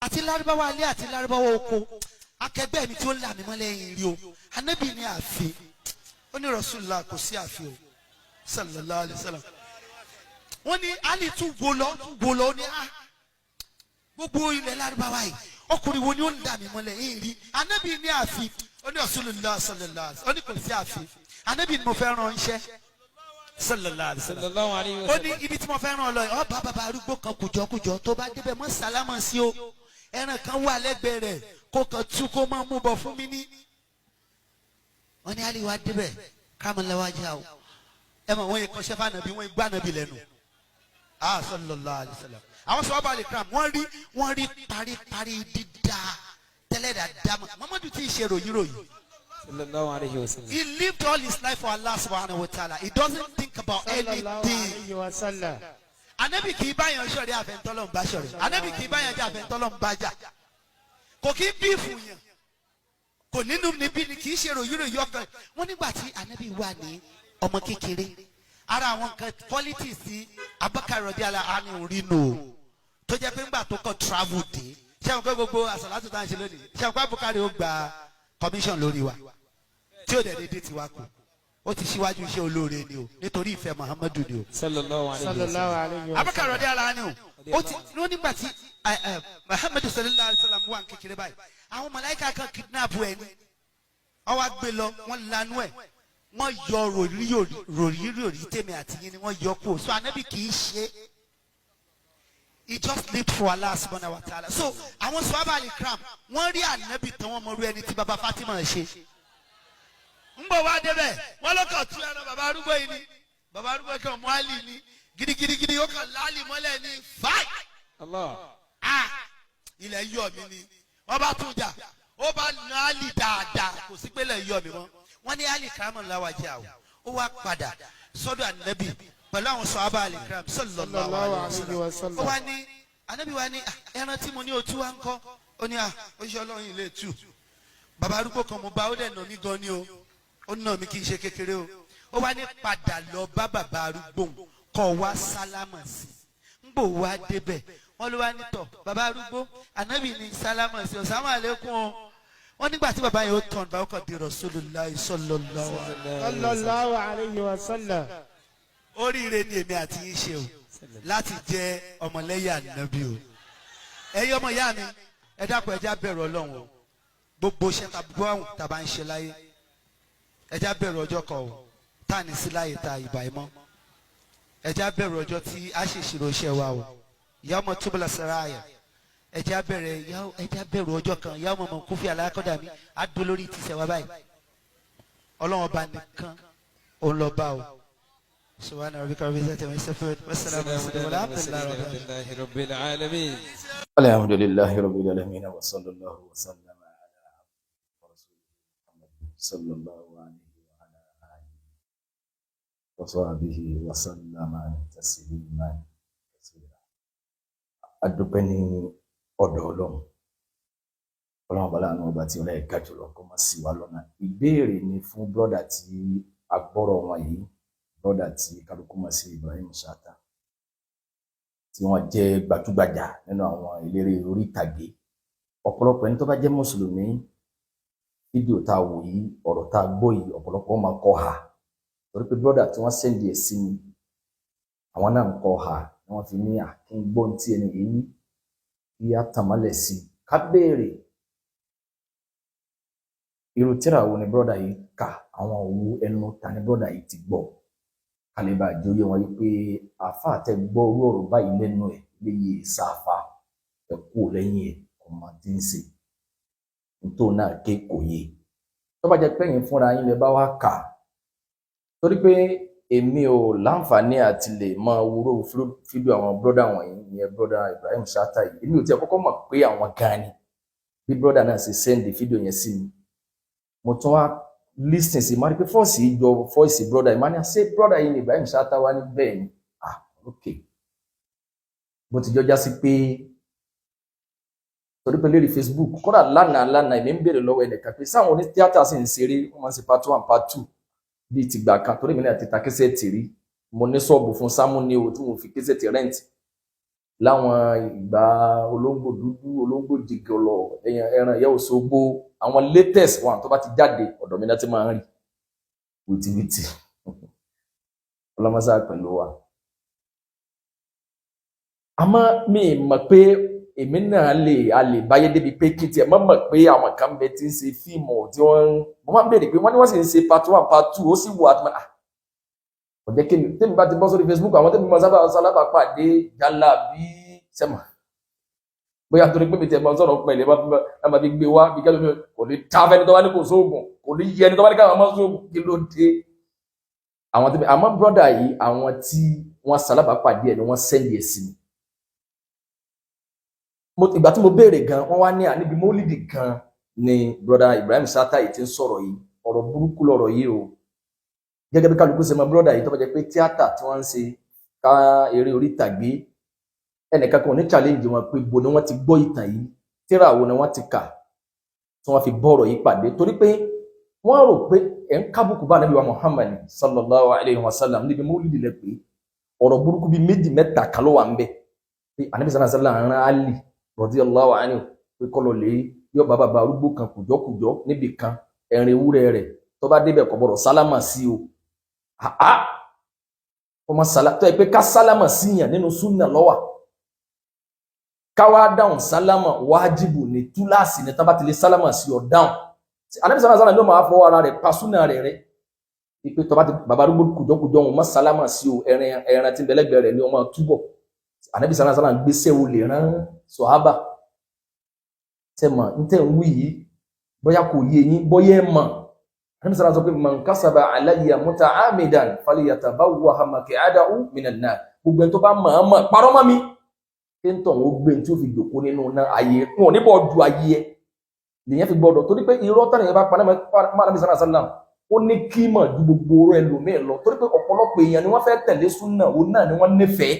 àti lárúbáwá alẹ́ àti lárúbáwá oko akẹgbẹ́ mi tí ó là mí mọ́ lẹ́yìn rí o Ànábì ní àfi ó ní Rasulullah kò sí àfi o sallallahu alayhi wa sallam wọ́n ní Ali tún wo lọ ní gbogbo ilẹ̀ lárúbáwá yìí ọkùnrin wo ni ó ń dà mí mọ́ lẹ́yìn rí Ànábì ní àfi ó ní Rasulullah sallallahu alayhi wa sallam ó ní kò sí àfi Ànábì ni mo fẹ́ rán iṣẹ́ sallallahu alayhi wa sallam ó ní ibi tí mo fẹ́ rán lọ yìí ọba bàbá arúgbó kan kùjọkùjọ tó bá débẹ̀ mọ́ sálámà sí o ẹran kan wà lẹ́gbẹ̀ẹ́ rẹ̀ kó kan tú kó máa mú bọ̀ fún mi ní. wọ́n ní Ali wa débẹ̀ kámẹ́lẹ́wájà o ẹ mọ̀ wọ́n yẹ kọ́ sẹ́fà nàbí wọ́n gbá nàbí lẹ́nu sallallahu alayhi wa sallam àwọn sọ wàá kram wọ́n rí paríparí dídá tẹ́lẹ̀ dáadáa Muhammadu tí ì ṣe ròyìnròyìn. Sallallahu alayhi wa sallam. He lived all his life for Allah subhanahu wa ta'ala. He doesn't think about anything. Ànábì kì í báyàn ṣọ̀rẹ́ àfẹ́ntọ́lọ́ ń bá ṣọ̀rẹ́. Ànábì kì í báyàn jẹ́ àfẹ́ntọ́lọ́ ń bá jà. Kò kí bí fún yàn. Kò nínú níbí ni kì í ṣe ròyìnròyìn ọkàn. Wọ́n nígbà tí Ànábì wà ní ọmọ kékeré. Ara àwọn nǹkan politics tí Abubakar radiyallahu anhu rí nù o. Tó jẹ́ pé ńgbà tó kọ́ travel dé. Ṣé àwọn kọ́ gbogbo àsàlátù tá à ń ṣe lónìí? Ṣé àwọn kọ́ Abubakar ó gba commission lórí wa? Tí ó dẹ̀ dédé tiwa kù ó ti ṣíwájú iṣẹ́ olóore ni o nítorí ìfẹ́ Muhammadu ni o. Sallallahu alayhi wa sallam. Abubakar radiyallahu anhu ó ti ní nígbà tí Muhammadu sallallahu alayhi wa sallam wà kékeré báyìí àwọn màláíkà kan kidnap ẹni wọ́n wá gbé lọ wọ́n lanu ẹ̀ wọ́n yọ ròrí tèmi àti yín ni wọ́n yọ kú so Ànábì kì í ṣe he just lived for Allah subhanahu wa ta'ala so àwọn sọ́ọ́bà al-ikram wọ́n rí Ànábì tán wọ́n mọ orí ẹni tí baba Fatima ṣe. ń bọ̀ wá débẹ̀ wọ́n ló kàn tú ẹran bàbá arúgbó yìí ni bàbá arúgbó kan mú àlì ni gidigidi ó kàn láàlì mọ́lẹ̀ ní fáì. ilẹ̀ yọ̀ mí ni wọ́n bá tún jà ó bá na àlì dáadáa kò sí pé lẹ̀ yọ̀ mí mọ́ wọ́n ní àlì kàrámọ̀ láwàjà ó wá padà sọ́dọ̀ Ànábì pẹ̀lú àwọn sàhábà al-kiram sallallahu alaihi wasallam ó wá ní Ànábì wá ní ẹran tí mo ní otú wa ń kọ́ ó ní oṣù Ọlọ́run ilé tù bàbá arúgbó kan mo bá ó dẹ̀ nà mí gan ni o ó nà mí kí n ṣe kékeré o ó wá ní padà lọ bá bàbá arúgbó kọ wá sálámà sí ń gbò wá débẹ̀ wọ́n ló wá nítọ̀ bàbá arúgbó Ànábì ní sálámà sí ọ̀sánmà lẹ́kùn o wọ́n nígbà tí bàbá yẹn ó tàn bá ó kàn di Rasulullah sallallahu alayhi wa sallam. oríire ni èmi àti yín ṣe o láti jẹ́ ọmọlẹ́yìn Ànábì o ẹ̀yin ọmọ ìyá mi ẹ dákun ẹ já bẹ̀rù Ọlọ́run o gbogbo iṣẹ́ tàbá ń ṣe láyé ẹjá bẹ̀rù ọjọ́ kan o tá à ní sí láyé ta ìbà ìmọ̀ ẹjá bẹ̀rù ọjọ́ tí a ṣe ìṣirò iṣẹ́ wa o yawma tubla saraya ẹjá bẹ̀rù ọjọ́ kan yawma man kufiya alákọ̀dà mi á dún lórí ìtìsẹ̀ wa báyìí Ọlọ́run ọba nìkan òun lọ bá o subhana rabbika rabbil izzati amma yasifun wassalamu alhamdulillahi rabbil alamin. Alhamdulillahi rabbil alamin wa sallallahu wa sallama ala rasulillah sallallahu alayhi wa ala alihi wa sahbihi wa sallama tasliman kaseera. Adúpẹ́ ní ọ̀dọ̀ Ọlọ́run bala anu ọba tí ọlá ẹ̀ka jùlọ kó má ṣì wá lọ́nà. Ìbéèrè ni fún brọ́dà tí agbọ́rọ̀ wọn yìí brọ́dà tí kálukú mọ̀ sí Ibrahim Chatta tí wọ́n jẹ́ gbajúgbajà nínú àwọn eléré orí ìtàgé. Ọ̀pọ̀lọpọ̀ ẹni tó bá jẹ́ mùsùlùmí fídíò tá a wò yìí ọ̀rọ̀ tá a gbọ́ yìí ọ̀pọ̀lọpọ̀ máa kọ́ ha torí pé brọ́dà tí wọ́n sẹ́ndì ẹ̀ sí mi àwọn náà ń kọ́ ha ni wọ́n fi ní kí n gbọ́ tí ẹni yìí kí á tàmálẹ̀ sí i ká béèrè irú tírà wo ni brọ́dà yìí kà àwọn òwú ẹnu ta ni brọ́dà yìí ti gbọ́ kálíbà jóyè wọn yìí pé àfa àtẹ gbọ́ orú ọ̀rọ̀ báyìí lẹ́nu ẹ̀ léyè sáfà ẹ̀ kú lẹ́yìn ẹ̀ ọmọ tí ń sè nítorí náà ké kò yé tó bá jẹ́ pẹ́yìn fúnra yín lè bá wá kà torí pé èmi ò láǹfààní àti lè máa wúrò fídíò àwọn brọ́dà wọ̀nyí ìyẹn brọ́dà Ibrahim Chatta yìí èmi ò tiẹ̀ kọ́kọ́ mọ̀ pé àwọn gan ni bí brọ́dà náà ṣe sẹ́ndì fídíò yẹn sí mi mo tún wá listen sí máa rí pé fọ́ọ̀sì ìjọ fọ́ọ̀sì brọ́dà yìí máa ní ṣé brọ́dà yìí ni Ibrahim Chatta wá ní bẹ́ẹ̀ ni ok bó ti jọjá sí pé torí pé lórí Facebook kódà lánàá èmi ń béèrè lọ́wọ́ ẹnìkan pé sáwọn oní tíátà sì ń ṣeré wọ́n máa ń ṣe part 1 part 2 bíi tìgbà kan torí mi náà ti ta kẹsẹ̀ tì rí mo ní ṣọ́ọ̀bù fún sámú ní o tí mo fi kẹsẹ̀ tì rẹ́ǹtì láwọn ìgbà olóńgbò dúdú olóńgbò jìgọlọ ẹran ìyá Òṣogbo àwọn latest one tó bá ti jáde ọ̀dọ̀ mi náà ti máa ń rí wìtìwìtì ọlọmọsá pẹ̀lú wa. àmọ́ mi mọ̀ pé èmi náà a lè báyé débi pé kí tiẹ̀ mọ̀ pé àwọn kan bẹ ti ń ṣe fíìmù tí mo máa ń béèrè pé wọ́n ní wọ́n sì ń ṣe part 1 part 2 ó sì wù àtúmọ̀ ọ̀jẹ́ kí ni tèmi bá ti bọ́ sórí Facebook àwọn tèmi máa sábà pàdé jálá bí sẹ́mà bóyá torí pé mi tẹ̀ máa sọ̀rọ̀ pẹ̀lẹ́ máa fi gbé wá bí kẹ́lẹ́ mi kò ní ta fẹ́ni tó bá ní kò sóògùn kò ní yẹ ẹni tó bá ní káwọn máa sóògùn kí ló dé. àwọn tèmi àmọ́ brọ́dà yìí àwọn tí wọ́n sálábà pàdé ẹ̀ ni wọ́n sẹ́ndì ẹ̀ sí mi. ìgbà tí mo béèrè gan wọ́n wá ní àníbi mólídì gan ni brọ́dà Ibrahim Chatta yìí ti ń sọ̀rọ̀ yìí ọ̀rọ̀ burúkú lọ̀rọ̀ yìí o gẹ́gẹ́ bí kálukú ṣe mọ brọ́dà yìí tó bá jẹ́ pé tíátà tí wọ́n ń ṣe ká eré orí ìtàgé ẹnìkan kan ò ní challenge wọn pé bo ni wọ́n ti gbọ́ ìtàn yìí tíra wo ni wọ́n ti kà tí wọ́n fi bọ́ọ̀rọ̀ yìí pàdé torí pé wọ́n rò pé ẹ̀ ń kábùkù bá Ànábì wa Muhammad sallallahu alayhi wa sallam níbi mọ́lídìí lẹ pé ọ̀rọ̀ burúkú bíi méjì mẹ́ta kan ló wà ń bẹ pé Ànábì sallallahu alayhi wa sallam rán Ali radiyallahu anhu pé kọ́lọ̀ lè yọ bàbá arúgbó kan kùjọ́kùjọ́ níbi kan ẹ̀rìn ewúrẹ́ rẹ̀ tó bá débẹ̀ kò gbọ́dọ̀ sálámà sí o ọmọ sálá tó yẹ pé ká sálámà síyàn nínú súnà lọ́wà káwá dáhùn sálámà wájibù ní túláàsì ní tábà ti lè sálámà sí ọ dáhùn Ànábì sallallahu alaihi wasallam ló máa fọwọ́ ara rẹ̀ pa súnà rẹ̀ rẹ̀ pé tó bá ti bàbá arúgbó kùjọ́kùjọ́ wọn má sálámà sí o ẹran tí bẹ̀lẹ́gbẹ̀ rẹ̀ ní ọmọ túbọ̀ Ànábì sallallahu alaihi wasallam gbéṣẹ́ o lè rán sọ̀hábà tẹ̀mọ̀ ń tẹ̀ ń wí yìí bóyá kò yé yín bóyá ẹ̀ mọ̀ Ànábì sallallahu alaihi wasallam man kasaba alayya muta'amidan falyatabawwa maq'adahu minan nar gbogbo ẹni tó bá mọ̀ parọ́ mọ́ mi pé ń tọ̀ wọ́n gbé tí ó fi jòkó nínú náà ayé wọn ò ní bọ́ du ayé ẹ lèyàn fi gbọ́dọ̀ torí pé irọ́ tán èèyàn bá pa Ànábì sallallahu alaihi wasallam ó ní kí mọ̀ ju gbogbo oró ẹlòmíì lọ torí pé ọ̀pọ̀lọpọ̀ èèyàn ni wọ́n fẹ́ tẹ̀lé súnà òun náà ni wọ́n nífẹ̀ẹ́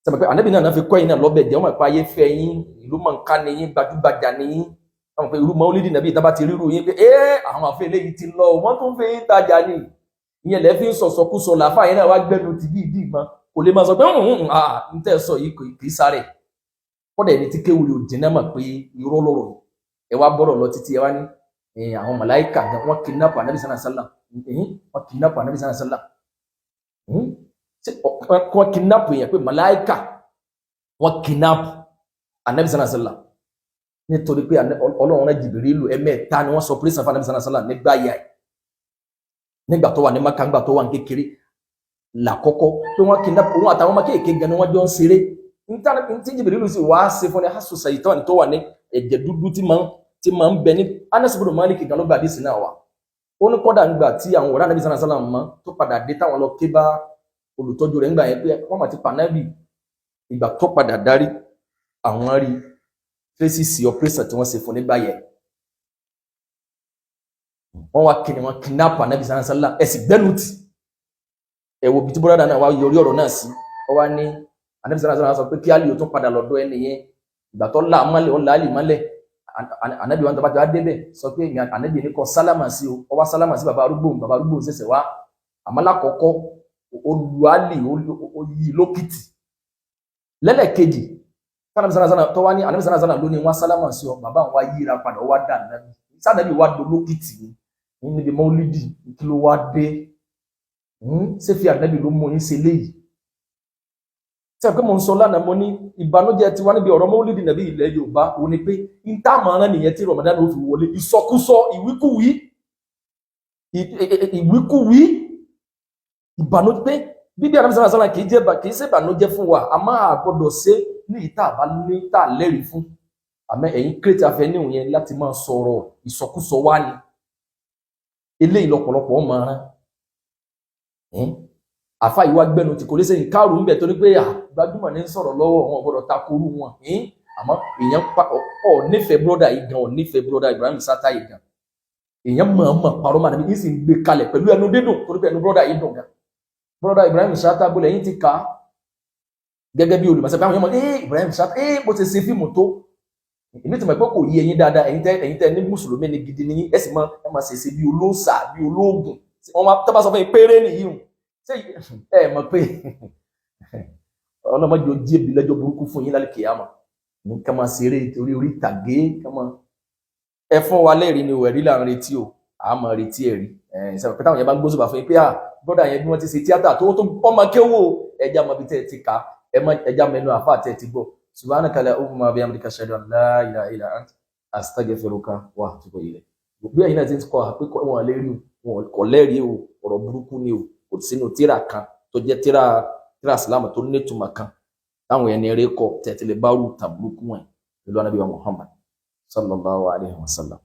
sẹ́mi pé Ànábì náà fi kọ́ yín náà lọ́bẹ̀ jẹ́ wọ́n mọ̀ pé ayé fẹ́ yín ìlú mọ̀ǹká ni yín gbajúgbajà ni yín wọ́n mọ̀ pé irú mọ́lídì nàbí ìtàbá ti ríru yín pé àwọn àfẹ́ eléyìí ti lọ wọ́n tún fi yín tajà ni ìyẹn lẹ́ fi ń sọ̀sọ̀kúsọ làáfà yín náà wá gbẹ́nu ti bí ìdí ìmọ̀ kò lè máa sọ pé ń tẹ́ sọ yìí kì í sáré kọ́dà ẹni tí kéwìrì òdì náà mọ̀ pé irọ́ lọ́rọ̀ ẹ wá bọ́rọ̀ lọ títí ẹ wá ní àwọn màláíkà wọ́n kidnap Ànábì sallallahu alaihi wasallam wọ́n kidnap Ànábì sallallahu alaihi wasallam wọ́n kidnap yẹn pé màláíkà wọ́n kidnap Ànábì sallallahu alaihi wasallam nítorí pé Ọlọ́run rẹ̀ Jìbìrìlù ẹ̀mẹ́ta ni wọ́n sọ pé sàfà Ànábì sallallahu alaihi wasallam nígbà yà nígbà tó wà ní Mákà nígbà tó wà ní kékeré làkọ́kọ́ pé wọ́n kidnap òun àtàwọn ọmọ kéèké gan ni wọ́n jọ ń ṣeré tí Jìbìrìlù sì wá ṣe fún ní hasu ṣàìtánì tó wà ní ẹ̀jẹ̀ dúdú tí máa ń bẹ ní Anas ibn Malik gan ló gba àdìsí náà wà ó ní kọ́dà nígbà tí àwọn ọ̀rẹ́ Ànábì sallallahu alaihi wasallam mọ́ tó padà dé táwọn lọ ké bá olùtọ́jú rẹ̀ ńgbà yẹn pé wọ́n mà ti pa Ànábì ìgbà tó padà darí àwọn rí tracy operation tí wọ́n ṣe fún nígbà yẹn wọ́n wá kí ni wọ́n kidnap Ànábì sallallahu alaihi wasallam ẹ̀sìn gbẹ́nùtì ẹ̀wò bí tí bọ́dà náà wá yọrí ọ̀rọ̀ náà sí ọ wá ní Ànábì sallallahu alaihi wasallam sọ pé kí Àlì ó tún padà lọ́dọ̀ ẹni yẹn ìgbà tó là mọ́lẹ̀ ó là á lì mọ́lẹ̀ Ànábì wọn tó bá ti wá débẹ̀ sọ pé Ànábì ní kọ sálámà sí o ọ wá sálámà sí bàbá arúgbó ṣẹ̀ṣẹ̀ wá àmọ́ lákọ̀ọ́kọ́ olú Àlì ó yí lókìtì lẹ́lẹ̀kejì Ànábì sallallahu alaihi wasallam tó wá ní Ànábì sallallahu alaihi wasallam lónìí wá sálámà sí ọ bàbá wọn wá yíra padà ó wá dà Ànábì wá do lókìtì níbi mọ́lídì kí ló wá dé ṣé fi Ànábì ló mú yín ṣe léyìí tí a pé mo ń sọ lánàá mo ní ìbànújẹ́ ti wá níbi ọ̀rọ̀ mọ́lídì nàbí ilẹ̀ Yorùbá òun ni pé ń tá àmọ́ràn nìyẹn tí Ramadan ló fi wọlé ìsọkúsọ ìwíkúwí ìbànújẹ́ pé bíbí Ànábì sallallahu alaihi wasallam kì í ṣe ìbànújẹ́ fún wa a máa gbọ́dọ̀ ṣe ní ìta àbá ní ìta lẹ́rìí fún àmọ́ ẹ̀yin kírètì afẹ́ ní òun yẹn láti máa sọ̀rọ̀ ìsọkúsọ wá ni eléyìí lọ́pọ̀lọpọ̀ ọmọ ara àfa ìwà gbẹnu tí kò lè sẹ́yìn káàrù ń bẹ̀ torí pé gbajúmọ̀ ní sọ̀rọ̀ lọ́wọ́ wọn gbọ́dọ̀ takoru wọn àmọ́ èèyàn nífẹ̀ẹ́ brọ́dà yìí gan nífẹ̀ẹ́ brọ́dà Ibrahim Chatta yìí gan èèyàn mọ̀ọ́mọ̀ parọ́ máa níbi ìsìn gbé kalẹ̀ pẹ̀lú ẹnu dídùn torí pé ẹnu brọ́dà yìí dùn gan brọ́dà Ibrahim Chatta bọ́lẹ̀ yìí ti kà á gẹ́gẹ́ bí olùmọ̀ọ́sẹ̀ pé àwọn èèyàn mọ̀ Ibrahim Chatta bó ti ṣe fíìmù tó èmi ti mọ̀ pé kò yí ẹ̀yin dáadáa ẹ̀yin tẹ́ ní mùsùlùmí ni gidi ni ẹ sì máa ṣèṣe bí olóòṣà bí olóògùn wọn máa tọ́ bá sọ fún yín péré nìyí o ṣé ẹ mọ̀ pé ọlọ́mọdé ó jí ebi lẹ́jọ́ burúkú fún yín lálẹ́ kìyàmà ní ká máa ṣeré torí orí ìtàgé ká máa ẹ fún wa lẹ́rìí ni ẹ̀rí là ń retí o a máa retí ẹ̀rí ìṣẹ̀lẹ̀ pé táwọn yẹn bá ń gbósùbà fún yín pé bọ́dà yẹn bí wọ́n ti ṣe tíátà tó ọmọ kéwò ẹja mọ ibi tẹ́ ẹ ti kà ẹja mẹnu àfáà tẹ́ ẹ ti gbọ́ subhanaka allahumma wa bihamdika ashhadu an la ilaha illa anta astaghfiruka wa atubu ilayk bí ẹ̀yin náà ti ń kọ́ pé wọ́n lè rí wọn kọ́ lẹ́rìí o ọ̀rọ̀ burúkú ni o kò sínú tíra kan tó jẹ́ tíra sílámù tó nítumọ̀ kan táwọn ẹni eré kọ tẹ̀tẹ̀lẹ̀ bá rú tàbúrúkú wọn pẹ̀lú Ànábì wa Muhammad sallallahu alayhi wa sallam.